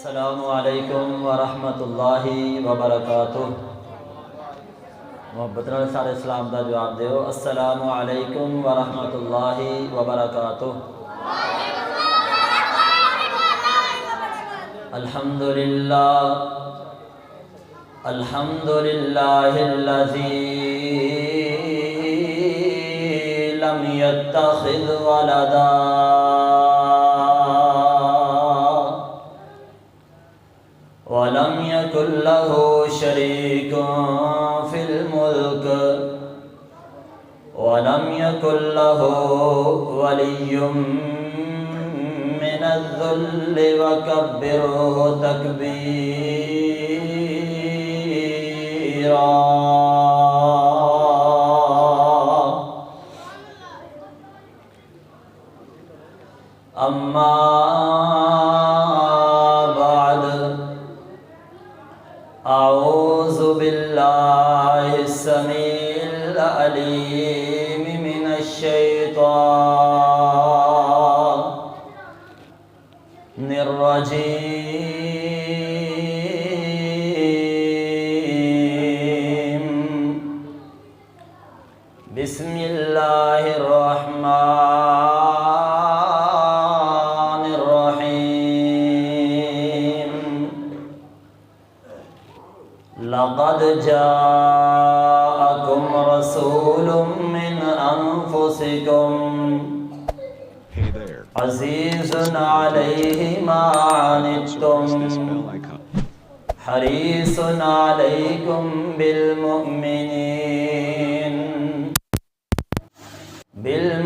अस्सलामु अलैकुम वरहमतुल्लाहि वबरकातुह। मोहब्बत नाल सारे सलाम का जवाब दो। अस्सलामु अलैकुम वरहमतुल्लाहि वबरकातुह। अल्हम्दुलिल्लाह अल्हम्दुलिल्लाहिल्लज़ी लम यत्तखिज़ वलदा वलम यकुल लहू शरीकुन फिल मुल्क वलम यकुल लहू वलिय्युम मिनज़्ज़ुल्लि वकब्बिरहु तकबीरा। अम्मा अऊज़ु बिल्लाहिस समीइल अलीम मिनश शैतानिर रजीम। बिस्मिल्लाहिर रहमानिर रहीम। लक़द जाअकुम रसूलुम मिन अनफुसिकुम अज़ीज़ुन अलैहि मा अनित्तुम हरीसुन अलैकुम बिल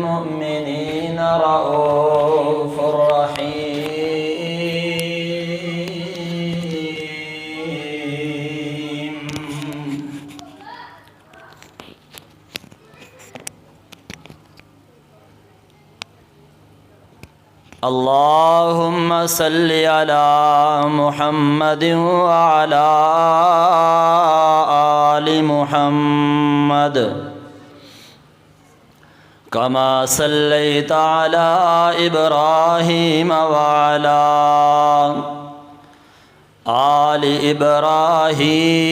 मुमिनीना रऊफ़ुर रहीम। अल्लाहुम्मा सल्लि अला मुहम्मद व अला आलि मुहम्मद कमा सल्लैता अला इब्राहीम व अला आलि इब्राहीम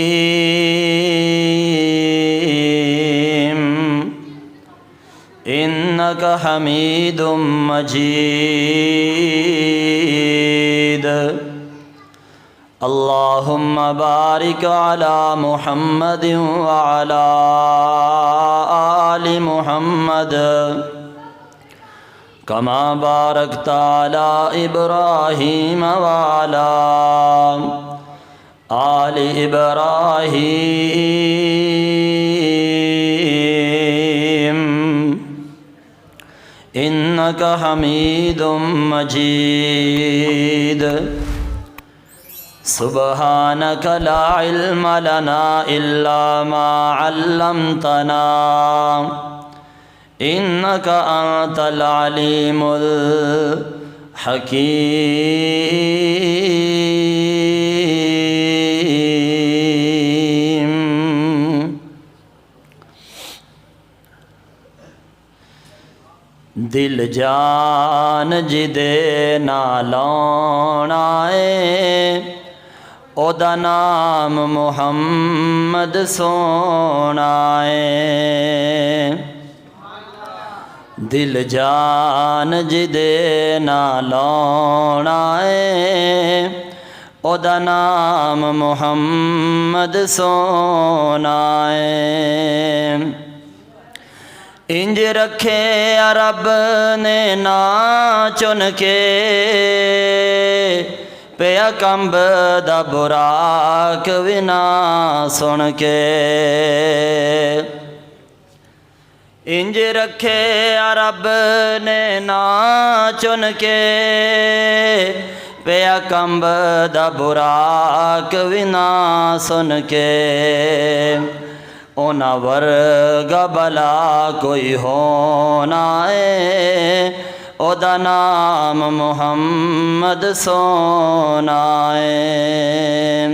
इन्नका हमीदुम मजीद। अल्लाहुम्मा बारिक अला मुहम्मद व अला आलि मुहम्मद कमा बारकता अला इब्राहीम व अला आलि इब्राहीम इन्नका हमीदुम मजीद। सुब्हानक ला इल्म लना इल्ला मा अल्लमतना इन्नका अंतल अलीमुल हकीम। दिल जान जिदे नालों आए ओदा नाम मुहम्मद सोना है। दिल जान जिदे नालों आए ओदा नाम मुहम्मद सोना है। इंज रखे रब ने ना चुन के पिया कंब दा बुराक भी ना सुन के। इंज रखे रब ने ना चुन के पिया कंब दा बुराक भी ना सुन के। ओना वर्गा भला कोई होना है ओदा नाम मुहम्मद सोना है।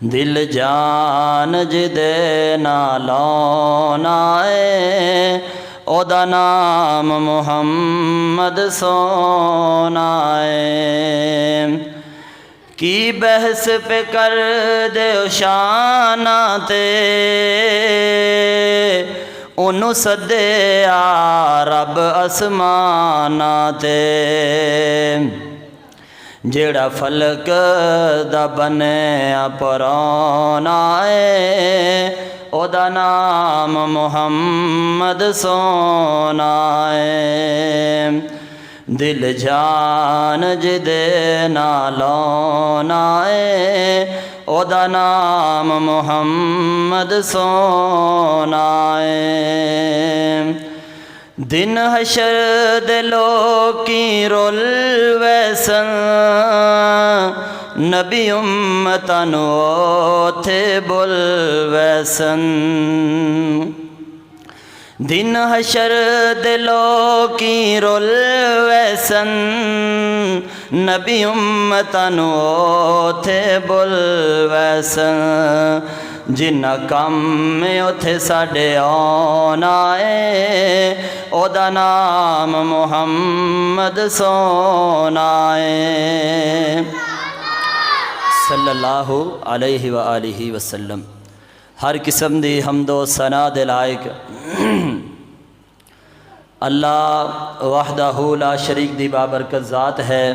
दिल जान जिदे नालों आए ओदा नाम मुहम्मद सोना है। की बहस पे कर दे शाना ते ओनू सद्दिया रब आसमाना ते जेड़ा फलक दा बनिया परौना है ओदा नाम मुहम्मद सोना है दिल जान जिदे नालोना है ओदा नाम मुहम्मद सोना है दिन हशर दे लोकी रोल वैसन नबी उम्मतन ओथे बोल वैसन दिन हशर दे लोकी रोल वैसन नबी उम्मतन ओथे बोल वैसन जिन्ना कम में उथे साडे आना है ओदा नाम मुहम्मद सोना है सल्लल्लाहु अलैहि व आलिहि वसल्लम। हर किस्म दी हमदो सना दे लायक अल्लाह वहदहू ला शरीक दी बाबरकत ज़ात है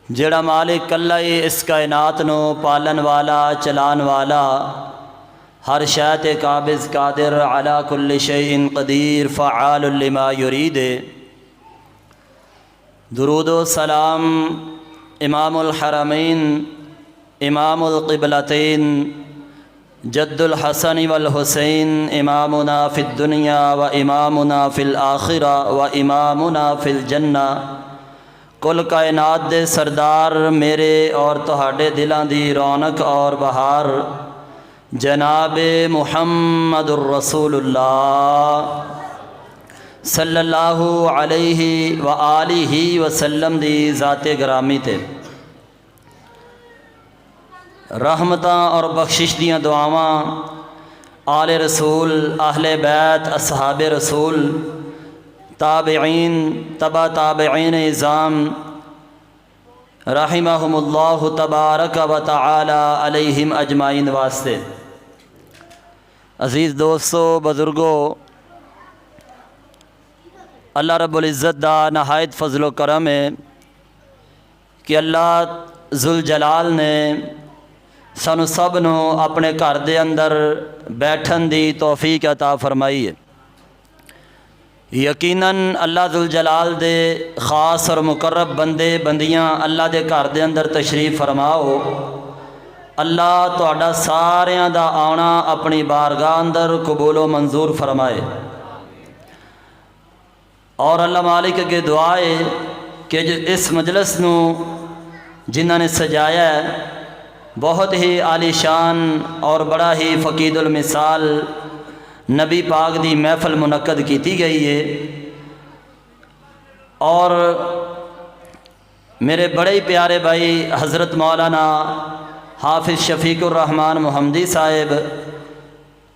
जेड़ा मालिक कल्ला ही इस कायनात नो पालन वाला चलान वाला हर शै ते काबिज़ कादिर अला कुल्लि शैइन क़दीर फ़आलुल लिमा युरीद। दुरूद व सलाम इमामुल हरमैन इमामुल क़िबलतैन जद्दुल हसन वल हुसैन इमामुना फ़िद दुनिया व इमामुना फ़िल आखिरा व इमामुना फ़िल जन्ना कुल कायनात दे सरदार मेरे और तुहाडे दिलां दी रौनक और बहार जनाबे मुहम्मदुर रसूलुल्लाह सल्लल्लाहु अलैहि व आलिहि वसल्लम दी ज़ाते ग्रामी ते रहमतां और बख्शिश दियां दुआवां आले रसूल अहले बैत असहाबे रसूल ताबईन तबा ताबईन इज़ाम रहिमहुमुल्लाहु तबारक व तआला अलैहिम अजमाइन वास्ते। अज़ीज़ दोस्तों बुज़ुर्गों, अल्लाह रब्बुल इज़्ज़त दा नहायत फ़ज़ल व करम है कि अल्लाह ज़ुल जलाल ने सानू सब नू अपने घर दे अंदर बैठन दी तौफीक अता फरमाई है। यकीनन अल्लाह ज़ुल जलाल दे ख़ास और मुकर्रब बंदे बंदियां अल्लाह दे घर दे अंदर तशरीफ़ फरमाओ। अल्लाह तुहाडा सारियां दा आना अपनी बारगाह अंदर कबूलो मंजूर फरमाए और अल्लाह मालिक अगे दुआ है कि इस मजलिस नू जिन्हां ने सजाया है बहुत ही आलीशान और बड़ा ही फ़कीदुल मिसाल नबी पाक दी महफल मुनक्कद की गई है और मेरे बड़े ही प्यारे भाई हज़रत मौलाना हाफिज़ शफ़ीकुर रहमान मुहम्मदी साहिब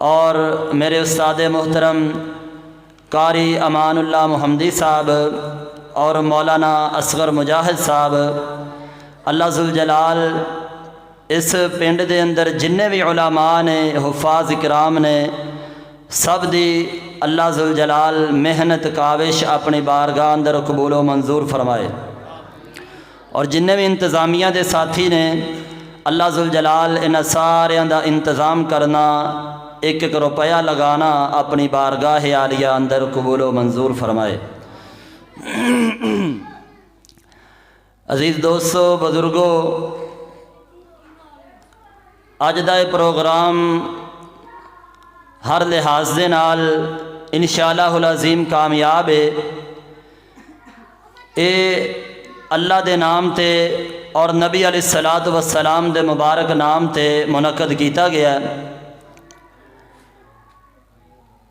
और मेरे उस्ताद मोहतरम कारी अमानुल्लाह मुहम्मदी साहब और मौलाना असगर मुजाहिद साहब, अल्लाह ज़ुल जलाल इस पिंड दे अंदर जिन्ने भी उलमा ने हुफ़ाज़ इकराम ने सब दी अल्लाह ज़ुल जलाल मेहनत काविश अपनी बारगाह अंदर कबूलो मंजूर फरमाए और जिन्ने भी इंतज़ामिया दे साथी ने अल्लाह ज़ुल जलाल इन्हां सारियां दा इंतज़ाम करना एक एक रुपया लगाना अपनी बारगाह आलिया अंदर कबूलो मंजूर फरमाए। अजीज़ दोस्तों बुज़ुर्गों, अज दा प्रोग्राम हर लिहाज दे नाल इंशाअल्लाहुल अज़ीम कामयाब है। ये अल्लाह दे नाम ते और नबी अलैहिस्सलातु वस्सलाम दे मुबारक नाम ते मुनक्कद किया गया।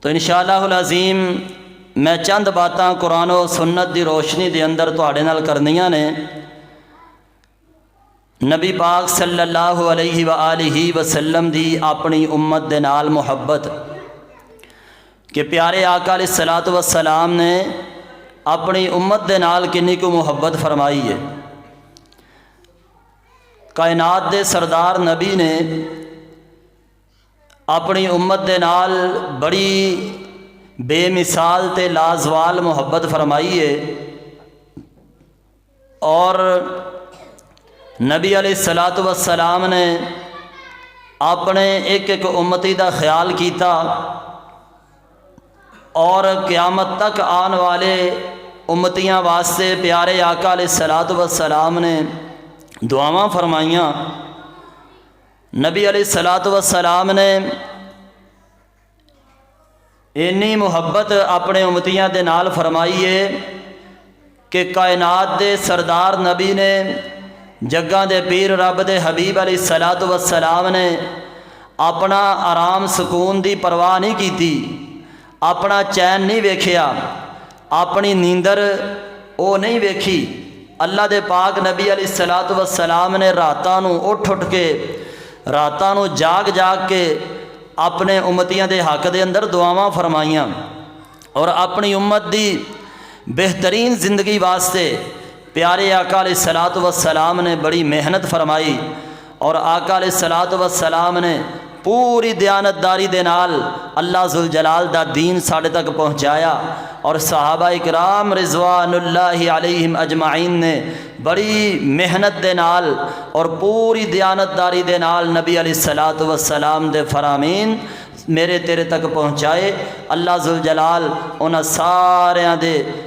तो इंशाअल्लाहुल अज़ीम मैं चंद बातां कुरान और सुन्नत दी रोशनी दे अंदर तुहाडे नाल करनियां ने। नबी पाक सल्लल्लाहु अलैहि व आलिहि वसल्लम दी अपनी उम्मत दे नाल मुहब्बत कि प्यारे आका अलैहिस्सलातु वस्सलाम ने अपनी उम्मत दे नाल किन्नी को मुहब्बत फरमाई है। कायनात दे सरदार नबी ने अपनी उम्मत दे नाल बड़ी बेमिसाल ते लाजवाल मुहब्बत फरमाई है और नबी अलैहिस्सलातु वस्सलाम ने अपने एक एक उम्मती का ख्याल किया और क़यामत तक आने वाले उम्मतियां वास्ते प्यारे आका अलैहिस्सलातु वस्सलाम ने दुआवां फरमाइयां। नबी अलैहिस्सलातु वस्सलाम ने इन्नी मुहब्बत अपने उम्मतियां दे नाल फरमाई है कि कायनात दे सरदार नबी ने जग्गां दे पीर रब दे हबीब अलैहिस्सलातु वस्सलाम ने अपना आराम सुकून दी परवाह नहीं की, अपना चैन नहीं वेखिया, अपनी नींदर वो नहीं वेखी। अल्लाह दे पाक नबी अलैहिस्सलातु वस्सलाम ने रातां नूं उठ उठ के रातां नूं जाग जाग के अपने उम्मतियां दे हक दे अंदर दुआवां फरमाइयां और अपनी उम्मत दी बेहतरीन ज़िंदगी वास्ते प्यारे आका अलैहिस्सलातु वस्सलाम ने बड़ी मेहनत फरमाई और आका अलैहिस्सलातु वस्सलाम ने पूरी दयानतदारी दे नाल अल्लाह जुल जलाल दा दीन साढ़े तक पहुँचाया और सहाबा इकराम रिज़वानुल्लाहि अलैहिम अजमाइन ने बड़ी मेहनत दे नाल और पूरी दयानतदारी दे नाल नबी अलैहिस्सलातु वस्सलाम दे फरामीन मेरे तेरे तक पहुँचाए। अल्लाह जुल जलाल उन्हां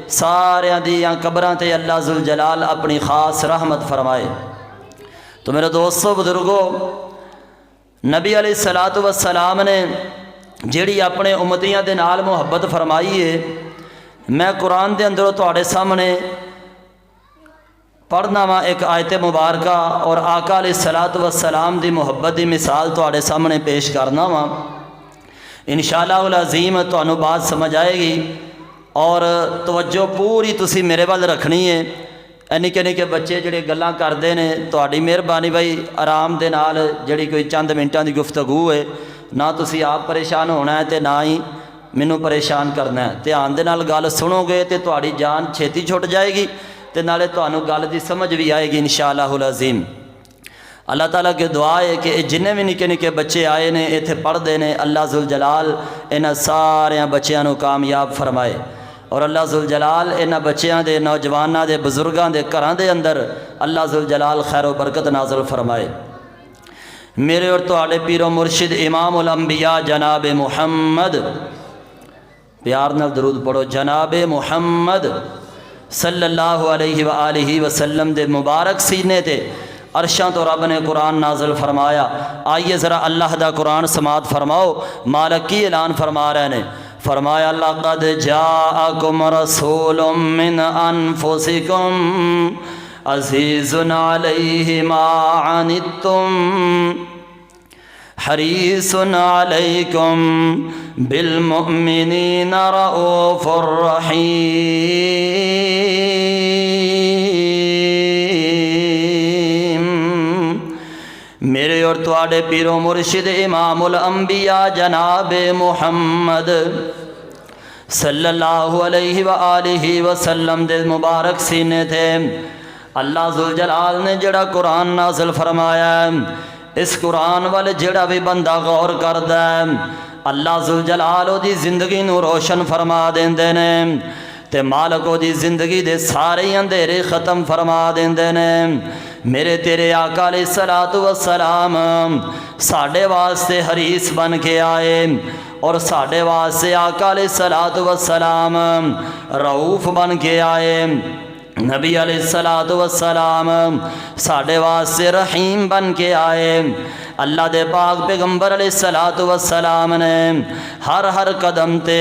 सारियां दियां कब्रां ते अल्लाह जुल जलाल अपनी ख़ास रहमत फरमाए। तो मेरे दोस्तों बुजुर्गों, नबी अलैहिस्सलातु वस्सलाम ने जिहड़ी अपने उम्मतियां दे नाल मुहब्बत फरमाई है, मैं कुरान दे अंदरों तुहाडे सामने पढ़ना वा एक आयत मुबारक और आका अलैहिस्सलातु वस्सलाम दी मुहब्बत की मिसाल तुहाडे सामने पेश करना वा। इंशाअल्लाहुल अज़ीम तुहानू बात समझ आएगी और तवज्जो पूरी तुसी मेरे वाल रखनी है। निक्के निक्के बच्चे जिहड़े गल्लां करदे ने, तुहाडी मेहरबानी भाई आराम दे नाल जिहड़ी कोई चंद मिनटां दी गुफ्तगू है, ना तुसी आप परेशान होना है ते ना ही मैनू परेशान करना है। ध्यान दे नाल गल सुनोगे तो तुहाडी जान छेती छुट जाएगी ते नाले तुहानू गल दी समझ भी आएगी इंशाअल्लाहुल अज़ीम। अल्लाह ताला की दुआ है कि जिन्ने भी निक्के निक्के बच्चे आए ने इत्थे पढ़ते हैं, अल्लाह जुल जलाल इन्हां सारियां बच्चियां नू कामयाब फरमाए और अल्लाह जुल जलाल इन्हां बच्चियां दे नौजवानां दे बुजुर्गां दे घरां दे अंदर अल्लाह जुल जलाल खैर बरकत नाज़िल फरमाए। मेरे और तुहाडे पीरो मुर्शिद इमामुल अंबिया जनाब मुहम्मद, प्यार नाल दरूद पढ़ो, जनाब मुहम्मद सल्लल्लाहु अलैहि व आलिहि वसल्लम दे मुबारक सीने ते अरशां तो रब ने कुरान नाज़िल फरमाया। आइए ज़रा अल्लाह दा कुरान समात फरमाओ। मालिक की ऐलान फरमा रहे ने, फरमाया लक़द जाअकुम रसूलुम मिन अनफुसिकुम अज़ीज़ुन अलैहि मा अनित्तुम हरीसुन अलैकुम बिल मुमिनीना रऊफ़ुर रहीम। मेरे और तुहाडे पीरो मुर्शिद इमामुल अंबिया जनाब मुहम्मद सल्लल्लाहु अलैहि व आलिहि वसल्लम दे मुबारक सीने थे अल्लाह जुल जलाल ने जड़ा कुरान नाज़िल फरमाया। इस कुरान वाले जड़ा भी बंदा गौर करदा है, अल्लाह जुल जलाल ओदी जिंदगी नू रोशन फरमा देंदे ने ते मालक ओदी जिंदगी दे सारे अंधेरे ख़त्म फरमा देंदे ने। मेरे तेरे आका अलैहिस्सलातु वस्सलाम साढ़े वास्ते हरीस बन के आए और साढ़े वास्ते आका अलैहिस्सलातु वस्सलाम रऊफ़ बन के आए। नबी अलैहिस्सलातु वस्सलाम साढ़े वास्ते रहीम बन के आए। अल्लाह दे पाक पैगंबर अलैहिस्सलातु वस्सलाम ने हर हर कदम ते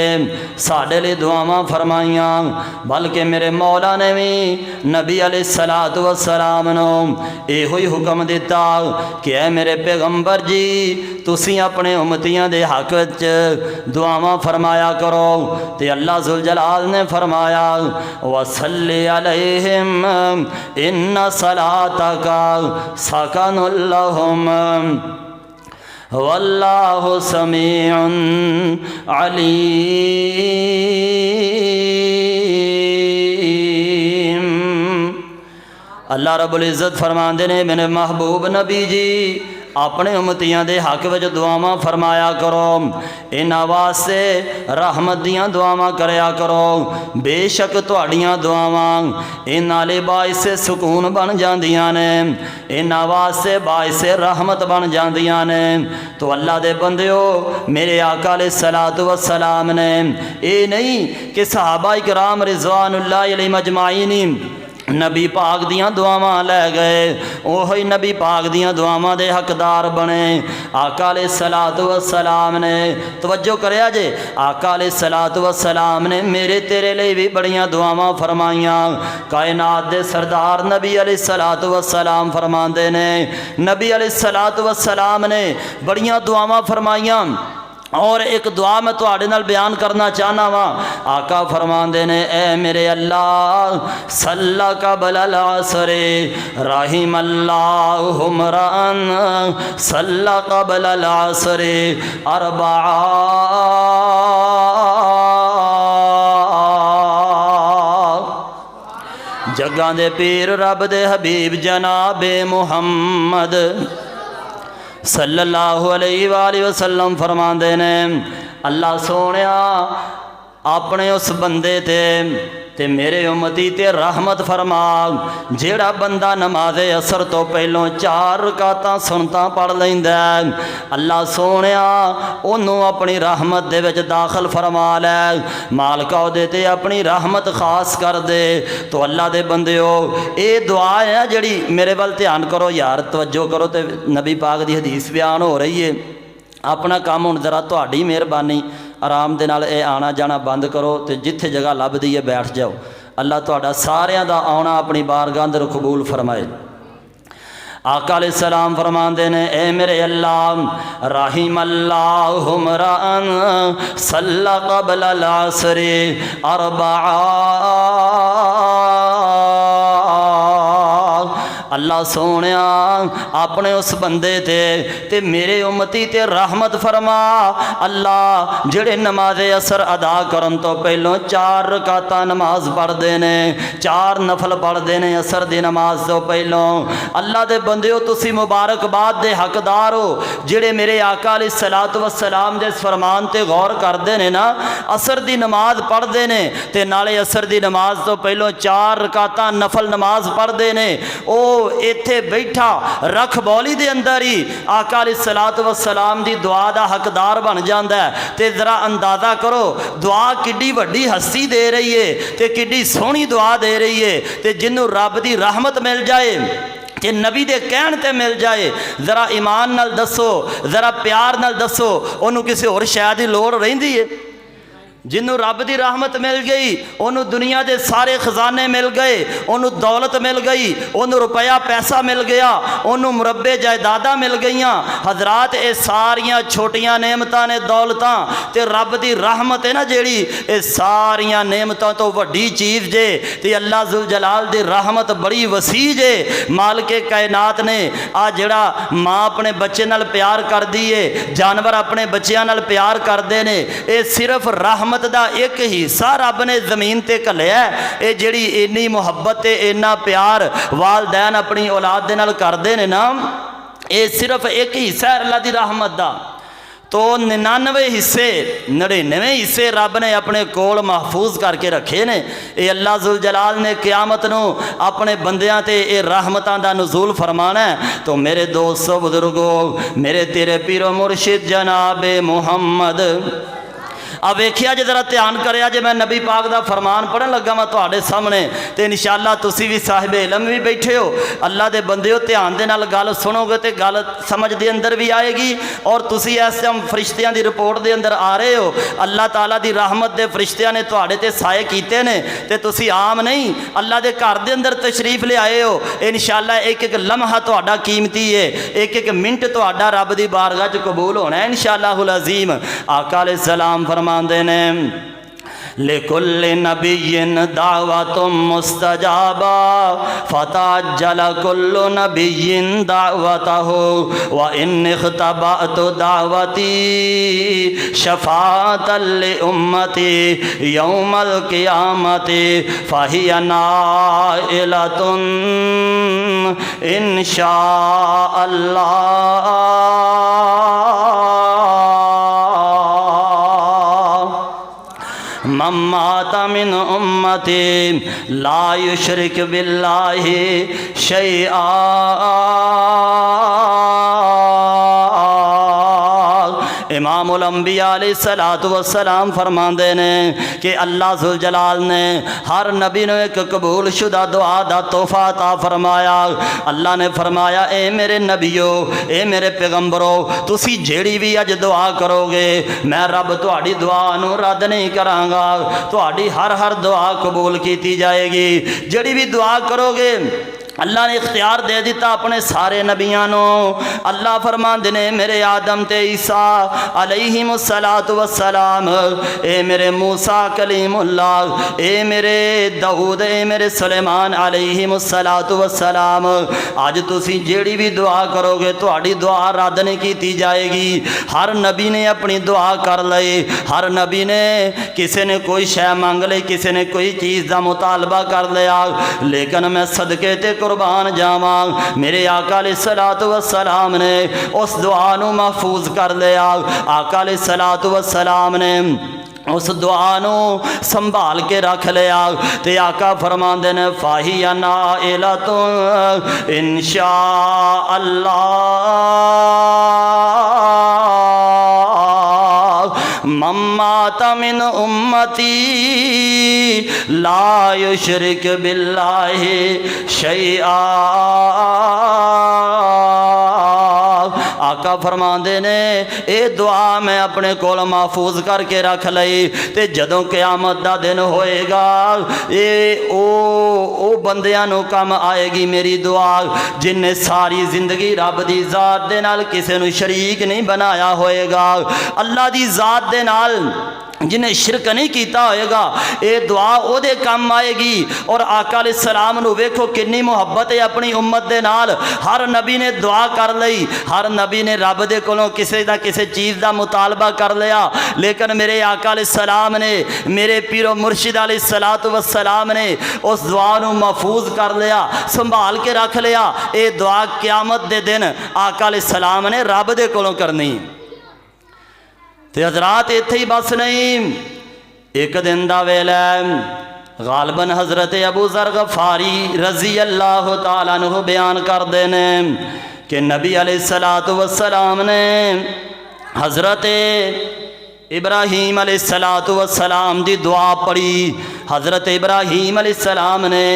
साढ़े लिए दुआवां फरमाइयां, बल्कि मेरे मौला ने भी नबी अलैहिस्सलातु वस्सलाम नू इहो ही हुक्म दिता कि ऐ मेरे पैगंबर जी तुसी अपने उम्मतियां दे हक विच दुआवां फरमाया करो। ते अल्लाह जुल जलाल ने फरमाया वसल्लि अलैहिम इन्ना सलातका सकनुल लहुम वल्लाहु समीउन अलीम। अल्लाह रब्बुल इज़्ज़त फरमाते ने मेरे महबूब नबी जी अपने उम्मतियां दे हक विच दुआवां फरमाया करो, इन्हां वास्ते रहमत दियां दुआवां करया करो। बेशक तुहाड़ियां दुआवां इन्हां ले बाइस सुकून बन जांदियां ने, इन्हां वास्ते बाइस रहमत बन जांदियां ने। तो अल्लाह दे बंदिओ मेरे आका अलैहिस्सलातु वस्सलाम ने ये नहीं कि सहाबा इकराम रिज़वानुल्लाहि अलैहिम अजमाईन नबी पाक दियां दुआवां लै गए, ओही नबी पाक दियां दुआवां दे हकदार बने। आका अलैहिस्सलातु वस्सलाम ने तवज्जो करया जे, आका अलैहिस्सलातु वस्सलाम ने मेरे तेरे लिए भी बड़ियां दुआवां फरमाइयां। कायनात दे सरदार नबी अलैहिस्सलातु वस्सलाम फरमांदे ने, नबी अलैहिस्सलातु वस्सलाम ने बड़ियां दुआवां फरमाइयां और एक दुआ मैं तुहाडे नाल बयान करना चाहना वा। आका फरमांदे ने ए मेरे अल्लाह सल्ला कबल असरे रहीम अल्लाहु मरान सल्ला कबल असरे अरबा जगां दे पीर रब दे हबीब जनाबे मुहम्मद सल्लल्लाहु अलैहि वसल्लम फरमांदे ने अल्लाह सोनिया अपने उस बंदे ते मेरे उम्मती ते रहमत फरमा जेड़ा बंदा नमाज़े असर तो पहलों 4 रकातां सुनता पढ़ लैंदा। अल्लाह सोनिया ओनू अपनी रहमत दे विच दाखिल फरमा लै, मालका ओहदे ते अपनी रहमत खास कर दे। तो अल्लाह दे बंदिओ ये दुआ है जिहड़ी मेरे वल ध्यान करो यार, तवज्जो करो। तो नबी पाक दी हदीस बयान हो रही है, अपना काम हुण जरा तुहाडी मेहरबानी आराम दे नाल आना जाना बंद करो तो जिथे जगह लभदी है बैठ जाओ। अल्लाह तुहाडा सारियां दा आउणा अपनी बारगाह अंदर कबूल फरमाए। आका अलैहिस्सलाम फरमांदे ने ए मेरे अल्लाह रहीम अल्लाहु मरान सल्ला कबल असरे अरबा। अल्लाह सोनिया अपने उस बंदे ते मेरे उम्मती ते रहमत फरमा। अल्लाह जेड़े नमाज़े असर अदा करन तो पहलों 4 रकातां नमाज पढ़ते ने, 4 नफल पढ़ते ने असर दी नमाज तो पहलों। अल्लाह दे बंदिओ तुसी मुबारकबाद दे हकदार हो जेड़े मेरे आका अलैहिस्सलातु वस्सलाम दे फरमान ते गौर करते ने ना, असर दी नमाज पढ़ते ने ते नाले असर दी नमाज तो पहलों 4 रकातां नफल नमाज पढ़ते ने। ओ इत्थे बैठा रख बौली दे अंदर ही आका अलैहिस्सलातु वस्सलाम दी दुआ दा हकदार बन जांदा है। ते जरा अंदाज़ा करो दुआ किड्डी वड्डी हस्ती दे रही है ते किड्डी सोहनी दुआ दे रही है। ते जिन्नू रब दी रहमत मिल जाए कि नबी दे कहण ते मिल जाए, जरा ईमान नाल दसो, जरा प्यार नाल दसो, ओनू किसी होर शै दी लोड़ रहिंदी है? जिन्हों रब की रहमत मिल गई उन्होंने दुनिया के सारे खजाने मिल गए, उन्होंने दौलत मिल गई, उन्होंने रुपया पैसा मिल गया, उन्होंने मुरब्बे जायदादा मिल गई। हजरात ये सारिया छोटिया नेमतां ने दौलतां ते रब की रहमत है ना जेड़ी, ये सारिया नेमतां तो वड्डी चीज़ जे। ते अल्लाह जुल जलाल दी रहमत बड़ी वसी जे। मालिके कायनात ने आ जड़ा माँ अपने बच्चे नाल प्यार कर दी है, जानवर अपने बच्चों नाल प्यार करते हैं, ये सिर्फ रहमत दा एक हिस्सा रब ने जमीन ते घलिया। ये जिहड़ी इन्नी मुहब्बत ते इन्ना प्यार वालदैन अपनी औलाद दे नाल करदे ने ना, ये सिर्फ एक हिस्सा है अल्लाह दी रहमत दा। तो 99 हिस्से 99 हिस्से रब ने अपने कोल महफूज करके रखे ने। ये अल्लाह जुल जलाल ने क़यामत नूं अपने बंदियां ते ये रहमतां दा नुज़ूल फरमाना है। तो मेरे दोस्तों बुजुर्गों, मेरे तेरे पीरो मुर्शिद जनाबे मुहम्मद अब वेखिया जे जरा ध्यान करिया जे मैं नबी पाक दा फरमान पढ़न लगा वा तुहाडे सामने तो इंशाअल्लाह तुसी भी साहिब इलम भी बैठे हो। अल्लाह दे बंदिओ ध्यान दे नाल गल सुनोगे तो गल समझ दे अंदर भी आएगी और तुसी इस टाइम फरिश्तियां दी रिपोर्ट दे अंदर आ रहे हो। अल्लाह ताला दी रहमत दे फरिश्तियां ने तुहाडे ते साए कीते ने ते तुसी आम नहीं अल्लाह दे घर दे अंदर तशरीफ ले आए हो। इंशाअल्लाह एक एक लम्हा तुहाडा कीमती है, एक एक मिनट तुहाडा रब दी बारगाह च कबूल होना है इंशाअल्लाहुल अज़ीम। आका अलैहिस्सलाम फरमा ने लिकुल्लि नबिय्यिन दावतुम मुस्तजाबा फताज्जल कुल्लु नबिय्यिन दावतहु व इन इख्तबअतु दावती शफाअतल लि उम्मती यौमल क़ियामती फहिय नाइलतुन इंशाअल्लाह। मम्मात मिन उम्मती ला युशरिक बिल्लाहि शैआ। इमामुल अंबिया अलैहिस्सलातु वस्सलाम फरमाते ने कि अल्लाह ज़ुल जलाल ने हर नबी ने एक कबूल शुदा दुआ दा तोहफा अता फरमाया। अल्लाह ने फरमाया ए मेरे नबियो, ए मेरे पैगंबरो, तुसी जेड़ी भी अज दुआ करोगे मैं रब तुहाड़ी दुआ नूं रद्द नहीं करांगा। तुहाड़ी हर दुआ कबूल की जाएगी। जेड़ी भी दुआ करोगे अल्लाह ने इख्तियार दे दिता अपने सारे नबियां नूं। अल्लाह फरमांदे ने मेरे आदम ते ईसा अलैहिमुस्सलातु वस्सलाम, ए मेरे मूसा कलीमुल्लाह, ए मेरे दाऊद, ए मेरे सुलेमान अलैहिमुस्सलातु वस्सलाम, अज तुसी जेड़ी भी दुआ करोगे तुहाड़ी दुआ रद्द नहीं की जाएगी। हर नबी ने अपनी दुआ कर लई, हर नबी ने किसी ने कोई शय मंग ली, किसी ने कोई चीज़ का मुतालबा कर लिया, लेकिन मैं सदके ते कुर्बान जावां मेरे आका अलैहिस्सलातु वस्सलाम ने उस दुआ नूं महफूज कर लिया। आका अलैहिस्सलातु वस्सलाम ने उस दुआ नूं संभाल के रख लिया। ते आका फरमांदे ने फाहिया नाइलतुन इंशाअल्लाह। मम्मात मिन उम्मती ला युशरिक बिल्लाहि शैआ। आका फरमांदे ने ये दुआ मैं अपने कोल महफूज करके रख लई ते जदों क़यामत दा दिन होएगा ये ओ बंदियां नूं कम आएगी मेरी दुआ जिन्हें सारी जिंदगी रब दी ज़ात दे नाल किसे नूं शरीक नहीं बनाया होएगा। अल्लाह दी ज़ात दे नाल जिन्हें शिरक नहीं किया होएगा ये दुआ ओदे काम आएगी। और आका अलैहिस्सलाम नूं वेखो कितनी मुहब्बत है अपनी उम्मत दे नाल। हर नबी ने दुआ कर लई, हर नबी ने रब दे कोलों किसी ना किसी चीज़ का मुतालबा कर लिया, लेकिन मेरे आका अलैहिस्सलाम ने, मेरे पीरो मुर्शिद अलैहिस्सलातु वस्सलाम ने उस दुआ नूं महफूज कर लिया, संभाल के रख लिया। ये दुआ क़यामत दे दिन आका अलैहिस्सलाम ने रब दे कोलों करनी। ते हजरात इत्थे ही बस नहीं, एक दिन दा वेला गालबन हज़रत अबू ज़र गफ़ारी रज़ी अल्लाह तआला अन्हु बयान करदे ने कि नबी अलैहिस्सलातु वस्सलाम ने हज़रत इब्राहीम अलैहिस्सलातु वस्सलाम दी दुआ पढ़ी। हज़रत इब्राहीम अलैहिस्सलाम ने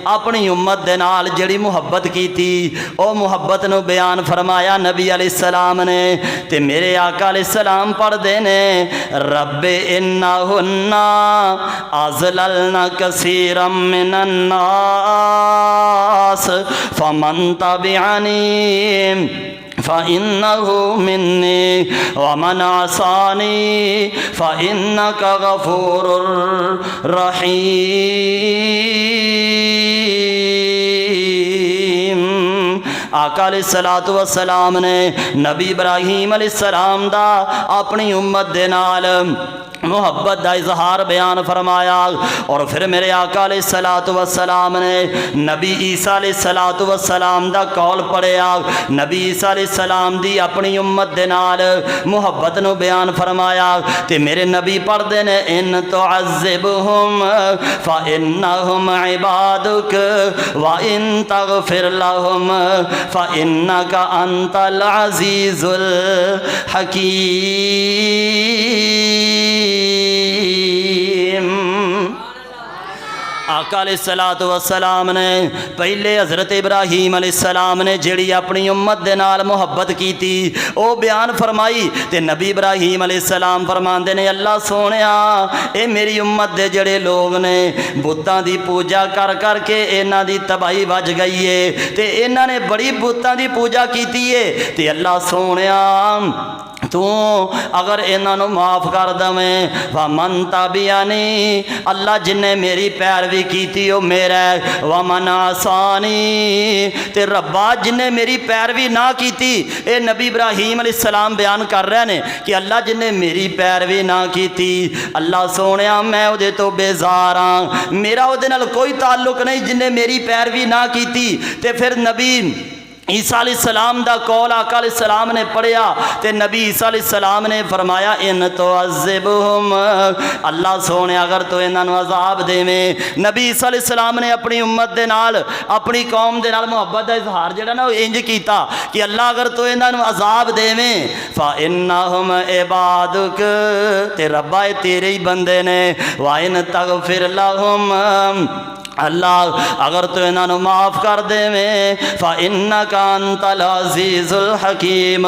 अपनी उम्मत दे नाल जिहड़ी मुहब्बत की थी ओ मुहब्बत नूं बयान फरमाया नबी अलैहिस्सलाम ने। ते मेरे आका अलैहिस्सलाम पढ़दे ने रब्बे इन्नहुन्ना अज़ललना कसीरम मिनन नास फमन तबिअनी फ़इन्नहु मिन्नी वमन असानी फ़इन्नका गफ़ूरुर रहीम। आका अलैहिस्सलातु वस्सलाम ने नबी इब्राहीम अलैहिस्सलाम दा अपनी उम्मत दे नाल मुहब्बत का इजहार बयान फरमाया। और फिर मेरे आका अलैहिस्सलातु वस्सलाम ने नबी ईसा अलैहिस्सलातु वस्सलाम दा कौल पढ़िया। नबी ईसा अलैहिस्सलाम दी अपनी उम्मत दे नाल मुहब्बत नूं बयान फरमाया। ते मेरे नबी पढ़दे ने इन तुअज़्ज़िबहुम फ़इन्नहुम इबादुक व इन तग़फ़िर लहुम फ़इन्नका अंतल अज़ीज़ुल हकीम। आका अलैहिस्सलातु वस्सलाम ने पहले हज़रत इब्राहीम अलैहिस्सलाम ने जिहड़ी अपनी उम्मत दे नाल मुहब्बत की थी वो बयान फरमाई। ते नबी इब्राहीम अलैहिस्सलाम फरमांदे ने अल्लाह सोहणिया ये मेरी उम्मत दे जिहड़े लोग ने बुतां दी पूजा कर करके इन्हां दी तबाही वज गई है ते इन्हां ने बड़ी बुतां दी पूजा कीती है। ते अल्लाह सोहणिया तू अगर इन्हों माफ़ कर देवें वमन ताबियानी अल्लाह जिन्हें मेरी पैरवी की वो मेरा है, वमन आसानी ते रब्बा जिन्हें मेरी पैरवी ना की। ये नबी इब्राहीम अलैहिस्सलाम बयान कर रहे हैं कि अल्लाह जिन्हें मेरी पैरवी ना की, अल्लाह सोने मैं उहदे तो बेजार हाँ, मेरा उहदे नाल कोई ताल्लुक नहीं जिन्हें मेरी पैरवी ना की। ते फिर नबी ईसा अलैहिस्सलाम दा कौल आका अलैहिस्सलाम ने पढ़िया तो नबी ईसा अलैहिस्सलाम ने फरमाया इन तो अज़िबहुम अल्लाह सोने अगर तो इन्हों अजाब देवें। नबी ईसा अलैहिस्सलाम ने अपनी उम्मत दे नाल अपनी कौम दे नाल मुहब्बत का इजहार जिहड़ा ना इंज कीता कि अल्लाह अगर तो इन्हों अजाब देवें फा इन्नहुम इबादुक ते रब्बा तेरे ही बंदे ने, वा इन तगफिर लहुम अल्लाह अगर तो इन्हों माफ़ कर देवें फा इन्नका अंतल अज़ीज़ुल हकीम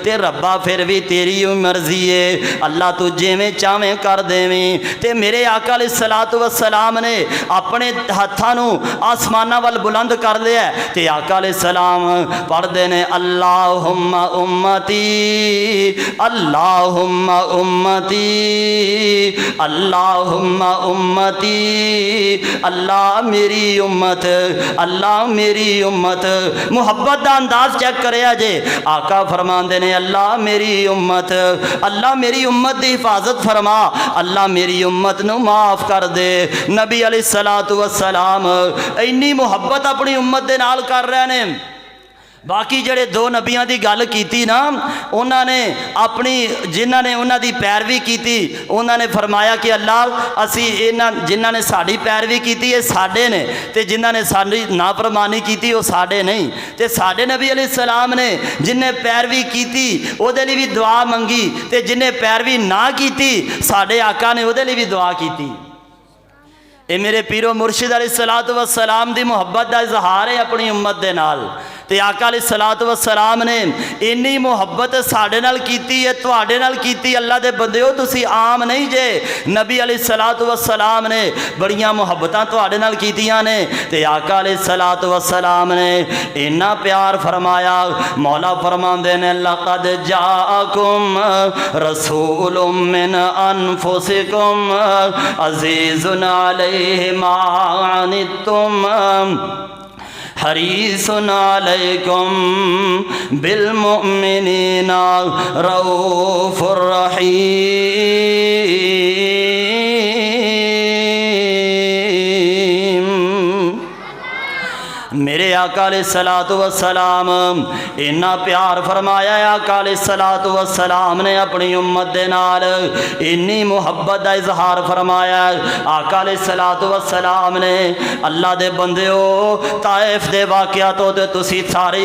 ते रब्बा फिर भी तेरी मर्जी है अल्लाह तू जिवें चावें कर देवें। ते मेरे आका अलैहिस्सलातु वस्सलाम ने अपने हत्थां नूं आसमानां वल बुलंद कर लिया ते आका अलैहिस्सलाम पढ़दे ने अल्लाहुम्मा उम्मती अल्लाहुम्मा उम्मती अल्लाहुम्मा उम्मती अल्लाह मेरी उम्मत अल्लाह मेरी उम्मत। मुहब्बत का अंदाज चेक करे जे आका फरमाते ने अल्लाह मेरी उम्मत अल्लाह मेरी उम्मत की हिफाजत फरमा अल्लाह मेरी उम्मत नू माफ़ कर दे। नबी अलैहिस्सलातु वस्सलाम इन्नी मुहब्बत अपनी उम्मत दे नाल कर रहे हैं। बाकी जड़े दो नबियां की गल की ना उन्होंने अपनी जिन्हों ने उन्होंने पैरवी की उन्होंने फरमाया कि अल्लाह असी इन्हां जिन्हों ने साड़ी पैरवी की ये साडे ने ते जिन्हों ने साड़ी नाफरमानी की वो साडे नहीं। तो साडे नबी अलैहिस्सलाम ने जिन्हें पैरवी की उहदे लई भी दुआ मंगी ते जिन्हें पैरवी ना की साडे आका ने उहदे लई भी दुआ की। ये मेरे पीरो मुर्शिद अलैहिस्सलातु वस्सलाम दी मुहब्बत का इजहार है अपनी उम्मत दे नाल। ते आका अलैहिस्सलातु वस्सलाम ने इन्नी मुहब्बत साडे नाल कीती है तुहाडे नाल कीती। अल्लाह दे बंदेओ तुसी आम नहीं जे। नबी अलैहिस्सलातु वस्सलाम ने बड़ियां मुहब्बतां तुहाडे नाल कीतियां ने ते आका अलैहिस्सलातु वस्सलाम ने इन्ना प्यार फरमाया। मौला फरमांदे ने लक़द जाअकुम रसूलुम मिन अनफुसिकुम अज़ीज़ुन अलैहि मा अनित्तुम हरीसुन अलैकुम बिल मुमिनीना रऊफुर रहीम। मेरे आका अलैहिस्सलातु वस्सलाम इन्ना प्यार फरमाया। आका अलैहिस्सलातु वस्सलाम ने अपनी उम्मत दे नाल इन्नी मुहब्बत का इजहार फरमाया। आका अलैहिस्सलातु वस्सलाम ने अल्लाह दे बंदेओ ताइफ दे वाक़या तो तुसी सारे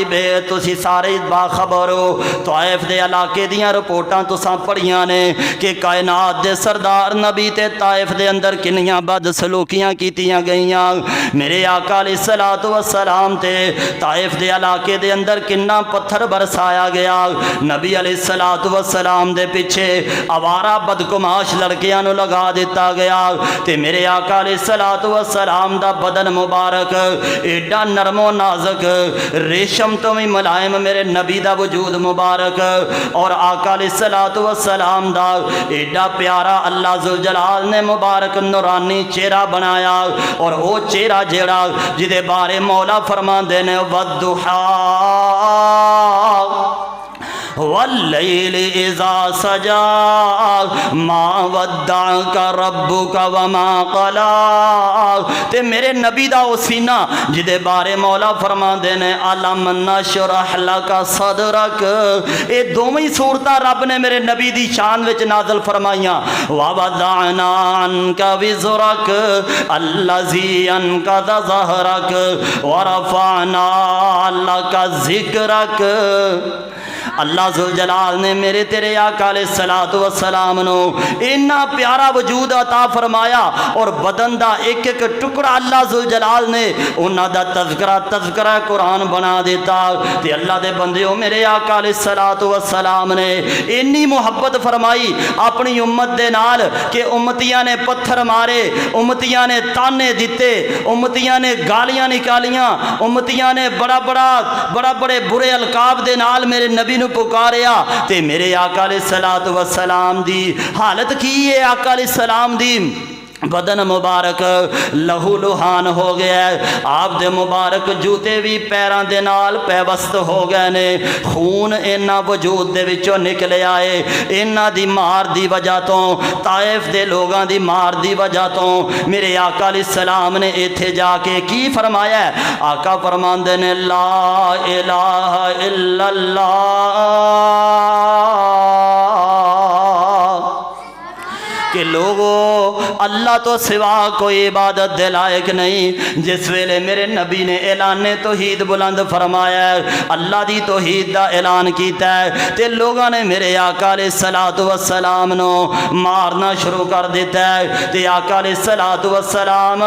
बाखबर हो। ताइफ दे इलाके दियां रिपोर्टां तुसां पढ़ियां ने कि कायनात दे सरदार नबी ते ताइफ दे अंदर किन्नियां बदसलूकियां कीतियां गईयां। मेरे आका अलैहिस्सलातु वस्सलाम ते ताइफ दे इलाके दे अंदर किन्ना पत्थर बरसाया गया। नबी अलैहिस्सलातु वस्सलाम दे पिछे आवारा बदकुमाश लड़कियां नूं लगा दिता गया। ते मेरे आका अलैहिस्सलातु वस्सलाम दा बदन मुबारक एडा नरमो नाजुक रेशम तो भी मुलायम मेरे नबी दा वजूद मुबारक और आका अलैहिस्सलातु वस्सलाम दा एडा प्यारा अल्लाह ज़ुल जलाल ने मुबारक नूरानी चेहरा बनाया। और वो चेहरा जेड़ा जिदे बारे मौला फरमांदे ने वद्दुहा वल्लैलि इज़ा सजा मा वद्दअका रब्बुका वमा क़ला। ते मेरे नबी दा ओ सीना जिदे बारे मौला फरमांदे ने अलम नशरह लका सदरक। ये दोवें ही सूरतां रब ने मेरे नबी दी शान विच नाज़िल फरमाइयां। व वदअना अन्का विज़रक अल्लज़ी अनक़ज़ ज़हरक व रफ़अना लका ज़िक्रक। अल्लाह ज़ुल जलाल ने मेरे तेरे आका अलैहिस्सलातु वस्सलाम नो इन्ना प्यारा वजूद अता फरमाया और बदन दा एक एक टुकड़ा अल्लाह ज़ुल जलाल ने उन्हां दा तज़किरा कुरान बना दिता। ते अल्लाह दे बंदेओ मेरे आका अलैहिस्सलातु वस्सलाम ने इन्नी मुहब्बत फरमाई अपनी उम्मत दे नाल कि उम्मतियां ने पत्थर मारे, उम्मतियां ने ताने दिते, उम्मतियां ने गालियां निकालियां, उम्मतियां ने बड़े बुरे अलकाब दे नाल मेरे नबी मैनू पुकारिया ते मेरे आका अलैहिस्सलातु वस्सलाम दी हालत की है। आका अलैहिस्सलाम दी बदन मुबारक लहू लुहान हो गया है। आप दे मुबारक जूते भी पैरों के नाल पैबस्त हो गए ने। खून इन्ना वजूद दे विचों निकले आए। इन्ना दी मार दी वजह तो, ताइफ दे लोगों दी मार दी वजह तो मेरे आका अलैहिस्सलाम ने इत्थे जाके की फरमाया। आका फरमांदे ने ला इलाहा इल्लल्लाह कि लोगों अल्लाह तो सिवा कोई इबादत दे लायक नहीं। जिस वेले मेरे नबी ने ऐलाने तौहीद बुलंद फरमाया, अल्लाह दी तौहीद दा ऐलान किया है, ते लोगों ने मेरे आका अलैहिस्सलातु वस्सलाम नो मारना शुरू कर दिता है। ते आका अलैहिस्सलातु वस्सलाम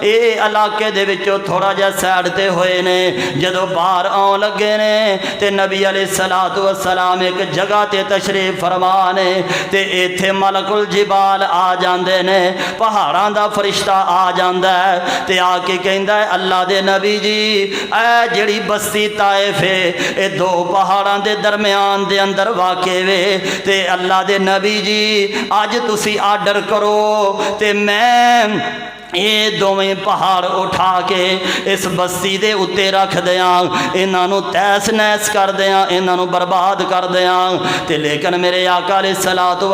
ये इलाके दे विचों थोड़ा जिहा साइड ते होए ने। जदों बाहर आउण लगे ने ते नबी अलैहिस्सलातु वस्सलाम एक जगह ते तशरीफ फरमा ने ते इत्थे मलकुल जिबाल आ जाते ने, पहाड़ों का फरिश्ता आ जाता है ते आके कहता है अल्लाह दे नबी जी ऐ जिहड़ी बस्ती ताइफ है ये दो पहाड़ों के दरम्यान दे अंदर वाक़े वे। ते अल्लाह दे नबी जी अज तुसी आर्डर करो ते मैं ये दोवें पहाड़ उठा के इस बस्ती दे उत्ते रख दियाँ, इन्हों तैस नैस कर दियाँ, इन्हों बर्बाद कर दियाँ। ते लेकिन मेरे आका अलैहिस्सलातु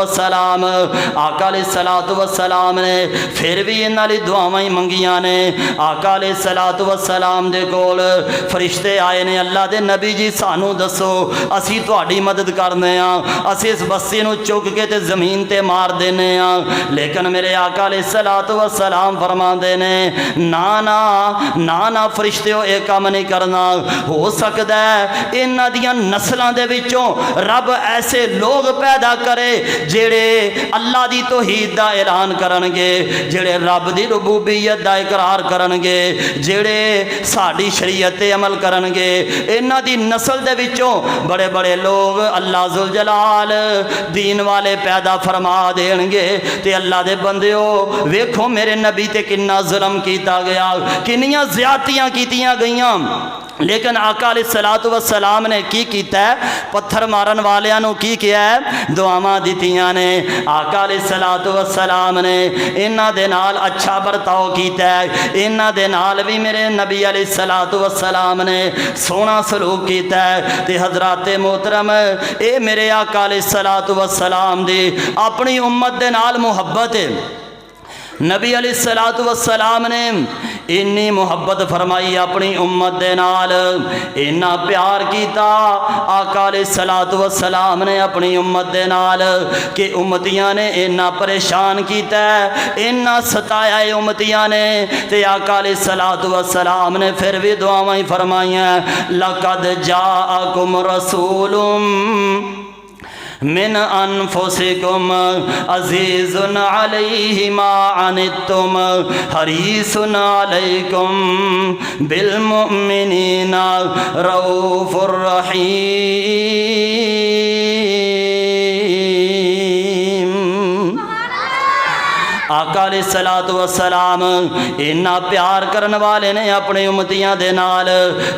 वस्सलाम ने फिर भी इन्हां लई दुआवां ही मंगियां ने। आका अलैहिस्सलातु वस्सलाम दे कोल फरिश्ते आए ने, अल्लाह दे नबी जी सानू दसो असी तुहाडी मदद करने आ, असी इस बस्ती नूं चुक के ते जमीन ते मार देने आ। लेकिन मेरे आका अलैहिस्सलातु वस्सलाम फरमाते ने ना ना ना ना फरिश्तेओ ये काम नहीं करना। हो सकता है इन्हां दियां नस्लां दे विचों रब ऐसे लोग पैदा करे जेड़े अल्लाह दी तौहीद दा ऐलान करनगे, जेड़े रब दी रुबूबियत दा इकरार करनगे, जेड़े साडी शरीयत ते अमल करनगे। इन्हां दी नस्ल दे विचों बड़े बड़े लोग अल्लाह जुल जलाल दीन वाले पैदा फरमा देणगे। ते अल्लाह दे बंदिओ वेखो मेरे नबी ते किन्ना जुल्म किया गया, किन्नियां ज़्यादतियां कीतियां गईयां। लेकिन आका अलैहिस्सलातु वस्सलाम ने की किया है, पत्थर मारन वालियां नूं की किया है, दुआवां दित्तियां ने। आका अलैहिस्सलातु वस्सलाम ने इन्हां दे नाल अच्छा बर्ताव किया है, इन्हां दे नाल भी मेरे नबी अलैहिस्सलातु वस्सलाम ने सोहना सलूक किया है। ते हज़रात मोहतरम ये मेरे आका अलैहिस्सलातु वस्सलाम दी अपनी उम्मत दे नाल मुहब्बत है। नबी अलैहिस्सलातु वस्सलाम ने इन्नी मुहब्बत फरमाई अपनी उम्मत दे नाल, इन्ना प्यार किया आका अलैहिस्सलातु वस्सलाम ने अपनी उम्मत दे नाल कि उम्मतियां ने इन्ना परेशान किया, इन्ना सताया उम्मतियां ने। ते आका अलैहिस्सलातु वस्सलाम ने फिर भी दुआवां ही फरमाइयां, लक़द जाअकुम रसूलुम मिन अनफुसिकुम अज़ीज़ुन अलैहि मा अनित्तुम हरीसुन अलैकुम बिल मुमिनीना रऊफ़ुर रहीम। आका अलैहिस्सलातु वस्सलाम इन्ना प्यार करने वाले ने अपने उम्मतियां दे नाल।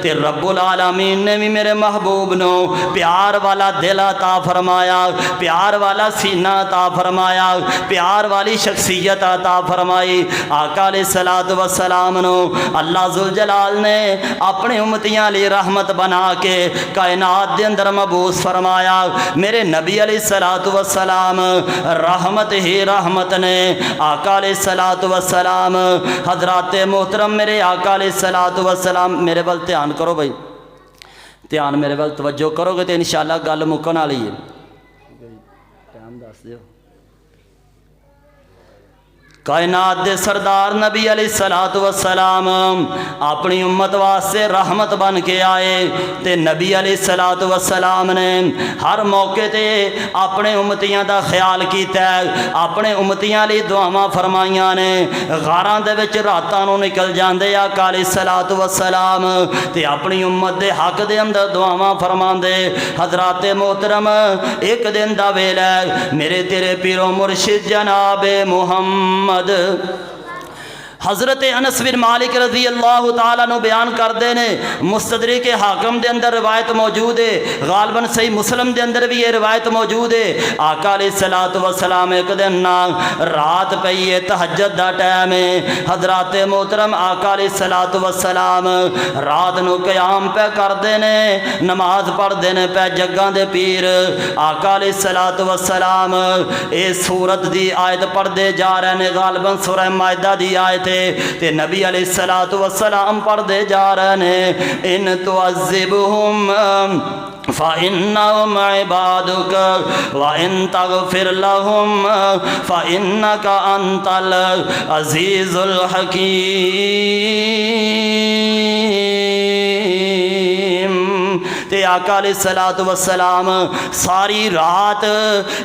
ते रब्बुल आलमीन ने भी मेरे महबूब नो प्यार वाला दिल अता फरमाया, प्यार वाला सीना अता फरमाया, प्यार वाली शख्सियत अता फरमाई। आका अलैहिस्सलातु वस्सलाम नो अल्लाह जुल जलाल ने अपने उम्मतियां लिए रहमत बना के कायनात दे अंदर मबूस फरमाया। मेरे नबी अलैहिस्सलातु वस्सलाम रहमत ही रहमत ने। आका अलैहिस्सलातु वस्सलाम हज़रात मोहतरम मेरे आका अलैहिस्सलातु वस्सलाम मेरे वल ध्यान करो भाई, ध्यान मेरे वल तवज्जो करोगे तो इंशाअल्लाह गल मुकन वाली है। टाइम दस दिओ। कायनात दे सरदार नबी अलैहिस्सलातु वस्सलाम अपनी उम्मत वास्ते रहमत बन के आए। ते नबी अलैहिस्सलातु वस्सलाम ने हर मौके ते अपने उम्मतियां दा ख्याल कीता, अपने उम्मतियां लई दुआवां फरमाइयां ने। गारां दे विच रातां नूं निकल जांदे आका अलैहिस्सलातु वस्सलाम ते अपनी उम्मत दे हक दे अंदर दुआवां फरमांदे। हज़रात मोहतरम एक दिन दा वेला मेरे तेरे पीरो मुर्शिद जनाबे मुहम्मद हज़रत अनस बिन मालिक रज़ी अल्लाह तआला नु बयान करते हैं, मुस्तदरिक हाकिम के अंदर रवायत मौजूद है, गालबन सही मुस्लिम के अंदर भी ये रवायत मौजूद है। आका अलैहिस्सलातु वस्सलाम एक दिन ना रात पई है, तहज्जुद दा टाइम है, हज़रत मोहतरम आका अलैहिस्सलातु वस्सलाम रात नू क़याम पे करते ने, नमाज पढ़ते ने पे जग्गां दे पीर। आका अलैहिस्सलातु वस्सलाम इस सूरत दी आयत पढ़ते जा रहे हैं, गालबन सूरह माइदा दी आयत ते नबी अलैहिस्सलातु वस्सलाम पढ़ते जा रहे हैं, इन तुअज़्ज़िबहुम फ़इन्नहुम इबादुक व इन तग़फ़िर लहुम फ़इन्नका अंतल अज़ीज़ुल हकीम। ते आका अलैहिस्सलातु वस्सलाम सारी रात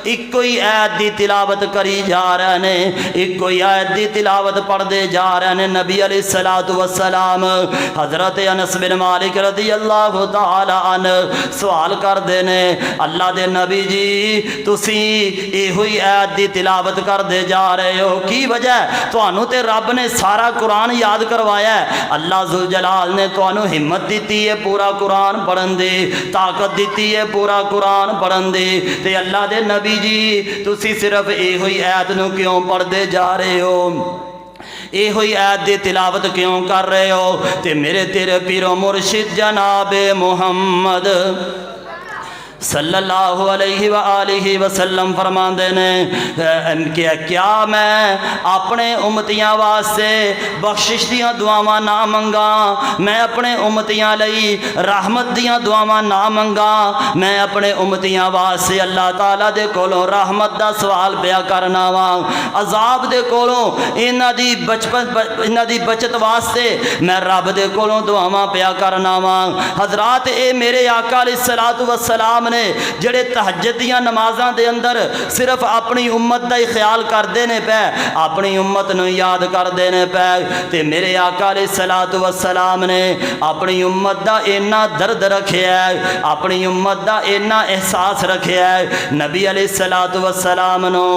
एक ही आयत की तिलावत करी जा रहे हैं, एक ही आयत की तिलावत पढ़ते जा रहे हैं। नबी अलैहिस्सलातु वस्सलाम हज़रत अनस बिन मालिक रज़ी अल्लाह तआला अन्हु सवाल करते हैं, अल्लाह दे नबी जी तुसी इहो ही आयत की तिलावत करते जा रहे हो, की वजह? तुहानू ते रब ने सारा कुरान याद करवाया है, अल्लाह जुल जलाल ने तुहानू हिम्मत दी है पूरा कुरान पढ़न दी, ताकत दी है पूरा कुरान पढ़न दी, ते अल्लाह दे नबी जी तुसी सिर्फ इहो ही आयत नू क्यों पढ़ते जा रहे हो, इहो ही आयत दी तिलावत क्यों कर रहे हो? ते मेरे तेरे पीरो मुर्शिद जनाबे मुहम्मद सल्लल्लाहु अलैहि व आलिहि वसल्लम फरमाते ने क्या मैं अपने उम्मतियां वास्ते बख्शिश दियां दुआवां ना मंगा, मैं अपने उम्मतियां लई रहमत दियां दुआवां ना मंगा, मैं अपने उम्मतियां वास्ते अल्लाह ताला दे कोलों रहमत दा सवाल पिया करना वा, अजाब दे कोलों इन्हां दी बचत वास्ते मैं रब दे कोलों दुआवां पिया करना वा। हजरात ए मेरे आका अलैहिस्सलातु वस्सलाम ने जेड़े तहज्जुद दियां नमाज़ां दे अंदर सिर्फ अपनी उम्मत दा ही ख्याल करते ने पे, अपनी उम्मत नूं याद करते ने पे, ते मेरे आका अलैहिस्सलातु वस्सलाम ने अपनी उम्मत दा इन्ना दर्द रखिया है, अपनी उम्मत दा इन्ना एहसास रखिया है। नबी अलैहिस्सलातु वस्सलाम नूं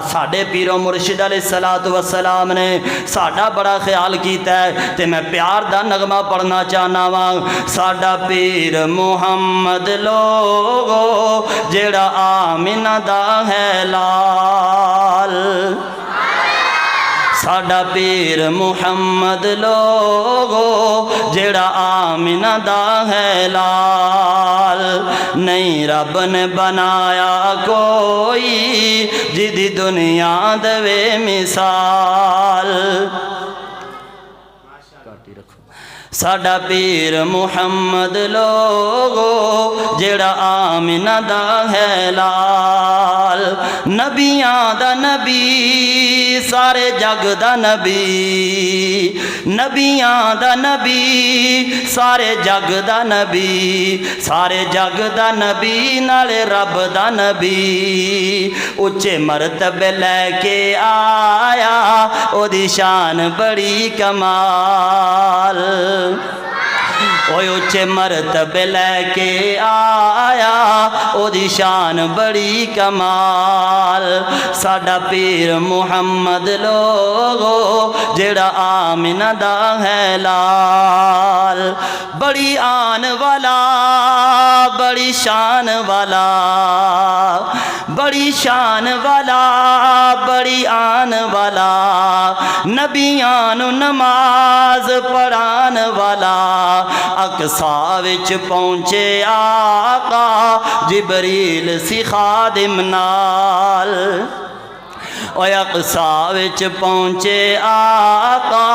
साडे पीरो मुर्शिद अलैहिस्सलातु वस्सलाम ने साडा बड़ा ख्याल कीता है, ते मैं प्यार दा नगमा पढ़ना चाहना वा। साडा पीर मुहम्मद लोगो जेड़ा आमिना दा है लाल, साडा पीर मुहम्मद लोगो जेड़ा आमिना दा है लाल, नहीं रब ने बनाया कोई जिदी दुनिया दवे मिसाल। साडा पीर मुहम्मद लोगो जेड़ा आमिना दा है लाल, नबियां दा नबी सारे जग दा नबी, नबियां दा नबी सारे जग दा नबी, सारे जग दा नबी नाले रब दा नबी, उच्चे मरतबे लैके आया ओदी शान बड़ी कमाल, ओए उच्चे मरतबे लैके आया ओदी शान बड़ी कमाल। साडा पीर मुहम्मद लोगो जेड़ा आमिना दा है लाल, बड़ी आन वाला बड़ी शान वाला, बड़ी शान वाला बड़ी आन वाला, नबियां नू नमाज पढ़ान वाला, अकसा विच पहुंचे आका जिबरील सी खादिम नाल, ओए अकसा विच पहुंचे आका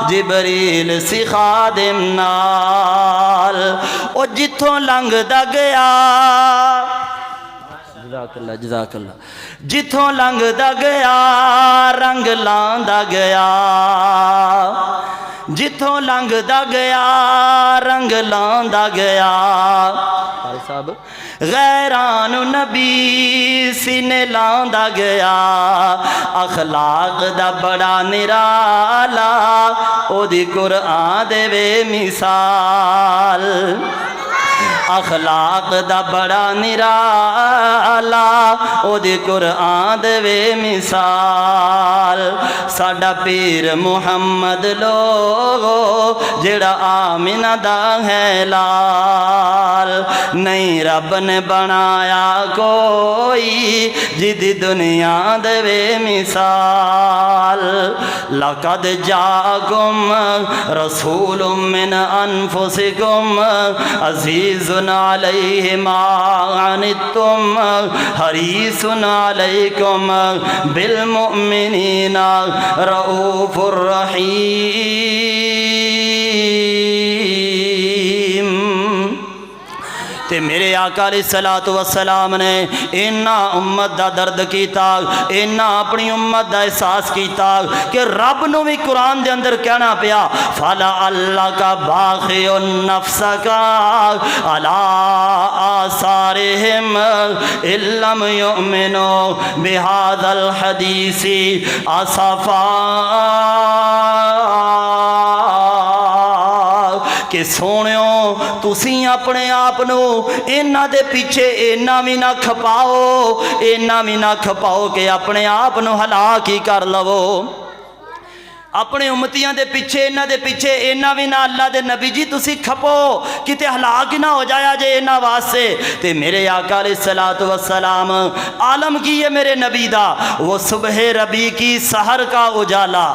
जिबरील सी खादिम नाल, ओ जिथों लंघदा गया जज़ाकल्लाह जज़ाकल्लाह, जिथों लंघदा गया रंग लांदा गया, जिथों लंघदा गया रंग लांदा गया, साहब गैरान नबी सीने लांदा गया, अखलाक दा बड़ा निराला ओदी कुरान देवे मिसाल, अखलाक दा बड़ा निराला ओदे कुरान देवे मिसाल। साडा पीर मुहम्मद लोगो जेड़ा आमिना दा है लाल। नहीं रब ने बनाया कोई जिदी दुनिया देवे मिसाल। लक़द जाकुम रसूलुम मिन अनफुसिकुम अज़ीज़ुन अलैहि मा अनित्तुम हरीसुन अलैकुम बिल मुमिनीना रऊफुर रहीम। ते मेरे आका अलैहिस्सलातु वस्सलाम ने इन्ना उम्मत दा दर्द कीता, इन्ना अपनी उम्मत दा एहसास कीता कि रब नूं भी कुरान दे अंदर कहना पिया फला अल्लाह का बाखिउन नफ्सका अला आसारिहिम इल्लम युमिनु बिहादल हदीसी असफा। कि सोनियो तुसी अपने आप नूं इन्हां दे पीछे इन्ना भी ना खपाओ, इन्ना भी ना खपाओ कि अपने आप नूं हलाक ही कर लवो। अपने उम्मतियां दे पीछे इन्हां दे पीछे इन्ना भी ना अल्लाह दे नबी जी तुसी खपो किते हलाक ही ना हो जाया जे इन्हां वास्ते। ते मेरे आका अलैहिस्सलातु वस्सलाम आलम की है मेरे नबी दा वो सुबह रबी की सहर का उजाला,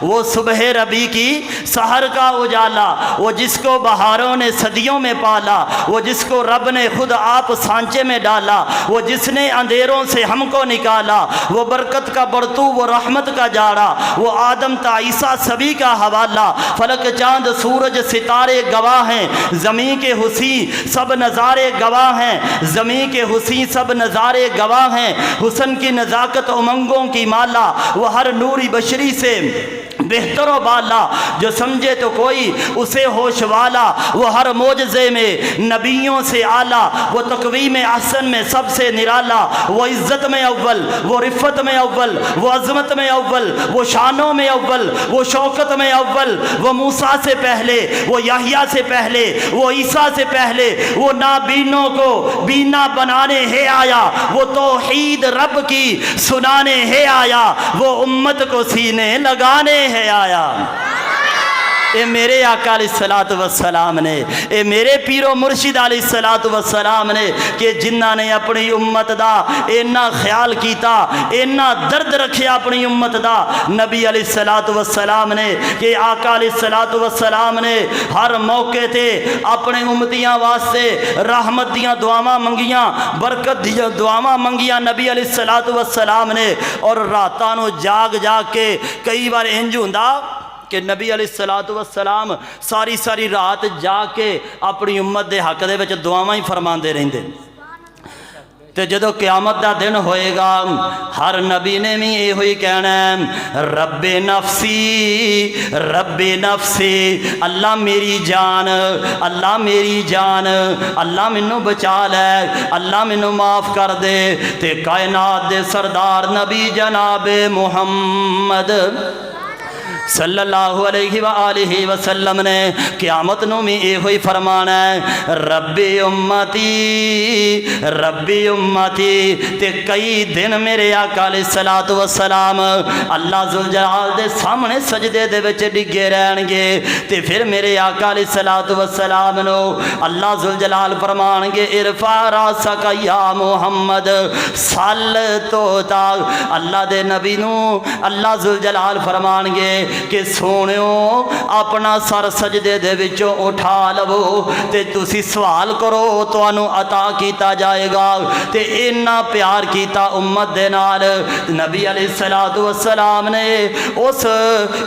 वो सुबह रबी की सहर का उजाला, वो जिसको बहारों ने सदियों में पाला, वो जिसको रब ने खुद आप सांचे में डाला, वो जिसने अंधेरों से हमको निकाला, वो बरकत का बरतू, वो रहमत का जाड़ा, वो आदम ईसा सभी का हवाला। फलक चांद सूरज सितारे गवाह हैं, ज़मीं के हुसी सब नज़ारे गवाह हैं, ज़मीं के हुसी सब नज़ारे गवाह हैं। हुसन की नज़ाकत उमंगों की माला, वो हर नूरी बशरी से बेहतर बाला, जो समझे तो कोई उसे होश वाला, वो हर मोजज़े में नबियों से आला, वो तकवीम अहसन में सबसे निराला, वो इज़्ज़त में अव्वल, वो रिफ़त में अव्वल, वो अज़मत में अव्वल, वो शानों में अव्वल, वो शौकत में अव्वल, वो मूसा से पहले, वो याहिया से पहले, वो ईसा से पहले, वो नाबीनों को बीना बनाने है आया, वो तौहीद रब की सुनाने है आया, वो उम्मत को सीने लगाने है आया। ये मेरे आका अलैहिस्सलातु वस्सलाम ने, ये मेरे पीरो मुर्शिद अलैहिस्सलातु वस्सलाम ने कि जिन्ना ने अपनी उम्मत दा इन्ना ख्याल कीता, इन्ना दर्द रखिया अपनी उम्मत दा। नबी अलैहिस्सलातु वस्सलाम ने कि आका अलैहिस्सलातु वस्सलाम ने हर मौके ते अपने उम्मतियां वास्ते रहमत दियां दुआवां मंगियां, बरकत दियां दुआवां मंगियां नबी अलैहिस्सलातु वस्सलाम ने। और रातां नूं जाग जाग के कई बार इंज हुंदा कि नबी अलैहिस्सलातु वस्सलाम सारी सारी रात जाके अपनी उम्मत के हक दे विच दुआवां ही फरमाते रहंदे। तो जदों क़यामत का दिन होएगा हर नबी ने भी यो ही कहना रब्बे नफसी रब्बे नफसी, अल्लाह मेरी जान, अल्लाह मेरी जान, अल्लाह मैनू बचा लै, अल्लाह मैनू माफ़ कर दे। ते कायनात दे सरदार नबी जनाबे मुहम्मद सल्लल्लाहु अलैहि वसल्लम ने क़यामत नूं भी यो ही फरमाना है रब्बी उम्मती। ते कई दिन मेरे आका अलैहिस्सलातु वस्सलाम अल्लाह ज़ुल जलाल दे सामने सजदे दे विच डिगे रहणगे। ते फिर मेरे आका अलैहिस्सलातु वस्सलाम नूं अल्लाह ज़ुल जलाल फरमाणगे इरफा रासक या मुहम्मद सल तो ताक। अल्लाह दे नबी नूं अल्लाह ज़ुल जलाल फरमाणगे कि सोनियो अपना सर सजदे दे विचों उठा लवो ते तुसी सवाल करो तुहानू अता किया जाएगा। ते इन्ना प्यार किया उम्मत दे नाल नबी अलैहिस्सलातु वस्सलाम ने उस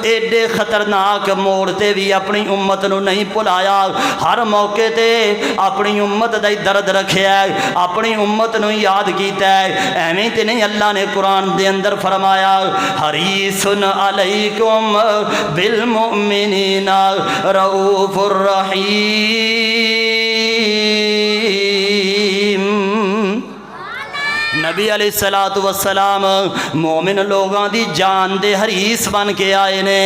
एडे खतरनाक मोड़ ते भी अपनी उम्मत नू नहीं भुलाया। हर मौके ते अपनी उम्मत दा ही दर्द रखिया, अपनी उम्मत नू याद किया। एवें ते नहीं अल्लाह ने कुरान दे अंदर फरमाया हरीसुन अलैकुम बिल मुमिनीना रऊफुर रहीम। नबी अलैहिस्सलातु वस्सलाम मोमिन लोगों की जान दे हरीस बन के आए ने।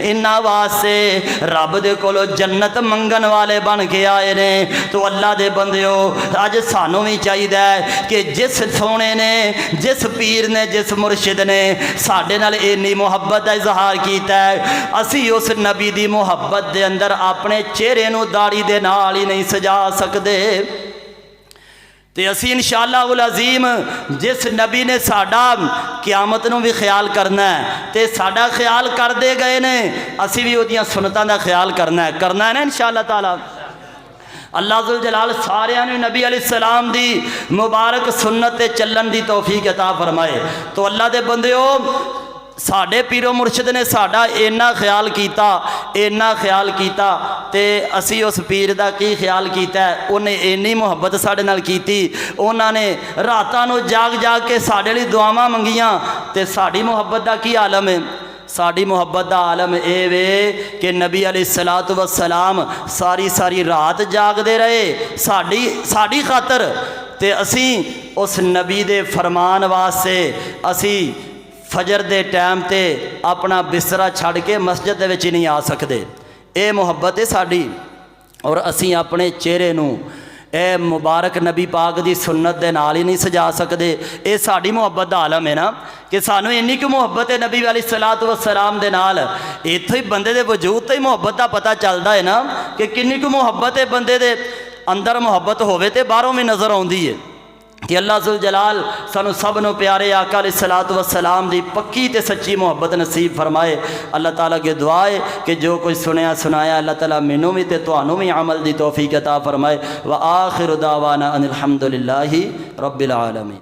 इन्हां वास्ते रब दे कोलों जन्नत मंगन वाले बन के आए ने। तो अल्लाह दे बंदिओ अज सानू भी चाहिए कि जिस सोने ने, जिस पीर ने, जिस मुर्शिद ने साडे नाल इन्नी मुहब्बत का इजहार किया है, असी उस नबी दी मुहब्बत दे अंदर अपने चेहरे नूं दाढ़ी दे नाल ही नहीं सजा सकते। तो असी इंशाअल्लाह उल अज़ीम जिस नबी ने साडा क़यामत नूं भी ख्याल करना है तो साडा ख्याल करते गए ने, असी भी उहदियां सुन्नतां दा ख्याल करना है ना इंशाअल्लाह ताला। अल्लाह ज़ुल जलाल सारियां नूं नबी अलैहिस्सलाम दी मुबारक सुन्नत ते चलण दी तौफीक अता फरमाए। तो अल्लाह दे बंदिओ साडे पीरो मुर्शिद ने साडा इन्ना ख्याल कीता ते असी उस पीर दा की ख्याल कीता है। उन्हें इन्नी मुहब्बत साडे नाल कीती, उन्होंने रातां नूं जाग जाग के साडे लई दुआवां मंगियां। ते साडी मुहब्बत दा की आलम है? साड़ी मुहब्बत का आलम ये वे कि नबी अलैहिस्सलातु वस्सलाम सारी सारी रात जागते रहे साड़ी खातर। ते असी उस नबी दे फरमान वास्ते असी फजर दे टाइम ते अपना बिस्तरा छड़ के मस्जिद दे विच नहीं आ सकते। ये मुहब्बत है साड़ी। और असी अपने चेहरे नूं ए मुबारक नबी पाक दी सुन्नत दे नाल ही नहीं सजा सकते। ये साड़ी मुहब्बत दा आलम है ना कि सानू इन्नी कि मुहब्बत है नबी अलैहिस्सलातु वस्सलाम दे नाल। इत्थों ही बंदे दे वजूद तो ही मुहब्बत का पता चलता है ना कि किन्नी कि मुहब्बत है। बंदे दे अंदर मुहब्बत होवे ते बाहरों भी नज़र आउंदी है। कि अल्लाह ज़ुल जलाल सानू सब नूं प्यारे आका अलैहिस्सलातु वस्सलाम दी पक्की ते सच्ची मुहब्बत नसीब फरमाए। अल्लाह ताला अगे दुआ है कि जो कुछ सुनया सुनाया अल्लाह ताला मैनू भी ते तुहानू भी अमल दी तौफीक अता फरमाए। व आखिरु दावाना अनिल हम्दुलिल्लाहि रब्बिल आलमीन।